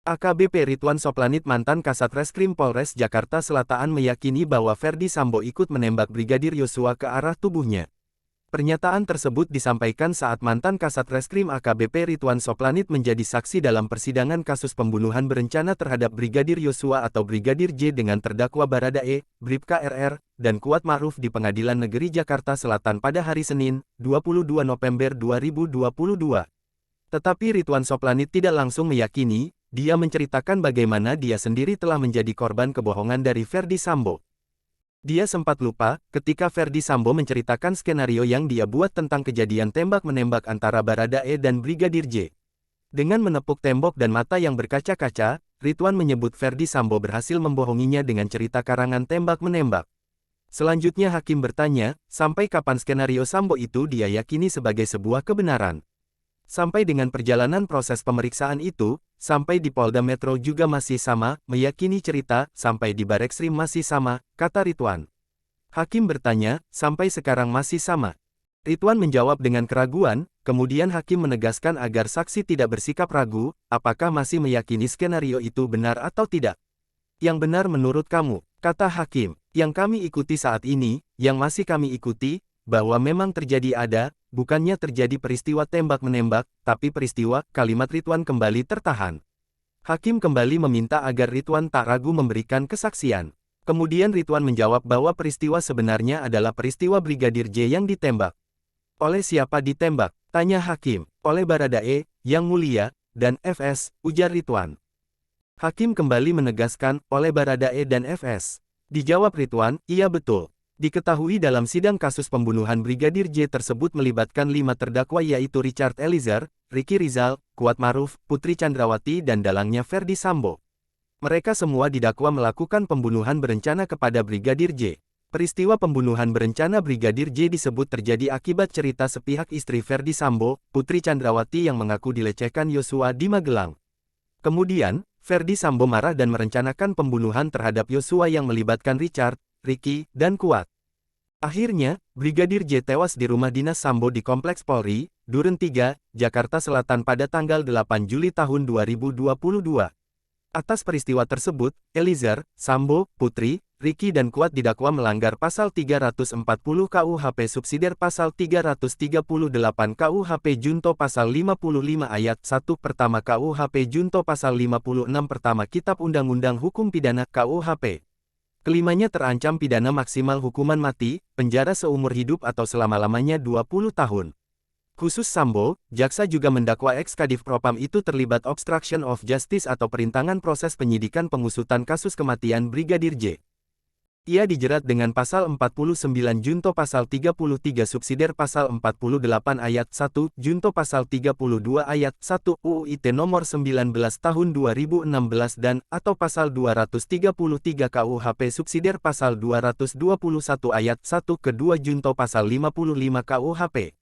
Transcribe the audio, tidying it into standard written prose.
AKBP Ridwan Soplanit mantan Kasat Reskrim Polres Jakarta Selatan meyakini bahwa Ferdi Sambo ikut menembak Brigadir Yosua ke arah tubuhnya. Pernyataan tersebut disampaikan saat mantan Kasat Reskrim AKBP Ridwan Soplanit menjadi saksi dalam persidangan kasus pembunuhan berencana terhadap Brigadir Yosua atau Brigadir J dengan terdakwa Baradae, Bribka RR, dan Kuat Ma'ruf di Pengadilan Negeri Jakarta Selatan pada hari Senin, 22 November 2022. Tetapi Ridwan Soplanit tidak langsung meyakini. Dia menceritakan bagaimana dia sendiri telah menjadi korban kebohongan dari Ferdi Sambo. Dia sempat lupa ketika Ferdi Sambo menceritakan skenario yang dia buat tentang kejadian tembak-menembak antara Baradae dan Brigadir J. Dengan menepuk tembok dan mata yang berkaca-kaca, Ridwan menyebut Ferdi Sambo berhasil membohonginya dengan cerita karangan tembak-menembak. Selanjutnya hakim bertanya, sampai kapan skenario Sambo itu dia yakini sebagai sebuah kebenaran. Sampai dengan perjalanan proses pemeriksaan itu, sampai di Polda Metro juga masih sama, meyakini cerita, sampai di Barreskrim masih sama, kata Ridwan. Hakim bertanya, sampai sekarang masih sama. Ridwan menjawab dengan keraguan, kemudian hakim menegaskan agar saksi tidak bersikap ragu, apakah masih meyakini skenario itu benar atau tidak. Yang benar menurut kamu, kata hakim, yang kami ikuti saat ini, yang masih kami ikuti, bahwa memang terjadi bukannya terjadi peristiwa tembak-menembak, tapi peristiwa, kalimat Ridwan kembali tertahan. Hakim kembali meminta agar Ridwan tak ragu memberikan kesaksian. Kemudian Ridwan menjawab bahwa peristiwa sebenarnya adalah peristiwa Brigadir J yang ditembak. Oleh siapa ditembak? Tanya hakim. Oleh Baradae, Yang Mulia, dan FS, ujar Ridwan. Hakim kembali menegaskan, oleh Baradae dan FS. Dijawab Ridwan, iya betul. Diketahui dalam sidang kasus pembunuhan Brigadir J tersebut melibatkan 5 terdakwa yaitu Richard Eliezer, Ricky Rizal, Kuat Ma'ruf, Putri Chandrawati dan dalangnya Ferdi Sambo. Mereka semua didakwa melakukan pembunuhan berencana kepada Brigadir J. Peristiwa pembunuhan berencana Brigadir J disebut terjadi akibat cerita sepihak istri Ferdi Sambo, Putri Chandrawati yang mengaku dilecehkan Yosua di Magelang. Kemudian, Ferdi Sambo marah dan merencanakan pembunuhan terhadap Yosua yang melibatkan Richard, Ricky, dan Kuat. Akhirnya, Brigadir J tewas di rumah dinas Sambo di Kompleks Polri, Duren 3, Jakarta Selatan pada tanggal 8 Juli tahun 2022. Atas peristiwa tersebut, Eliezer, Sambo, Putri, Ricky dan Kuat didakwa melanggar pasal 340 KUHP subsidiar pasal 338 KUHP junto pasal 55 ayat 1 pertama KUHP junto pasal 56 pertama Kitab Undang-Undang Hukum Pidana KUHP. Kelimanya terancam pidana maksimal hukuman mati, penjara seumur hidup atau selama-lamanya 20 tahun. Khusus Sambo, jaksa juga mendakwa ex-Kadif Propam itu terlibat obstruction of justice atau perintangan proses penyidikan pengusutan kasus kematian Brigadir J. Ia dijerat dengan pasal 49 junto pasal 33 subsidiar pasal 48 ayat 1 junto pasal 32 ayat 1 UU ITE nomor 19 tahun 2016 dan atau pasal 233 KUHP subsidiar pasal 221 ayat 1 kedua junto pasal 55 KUHP.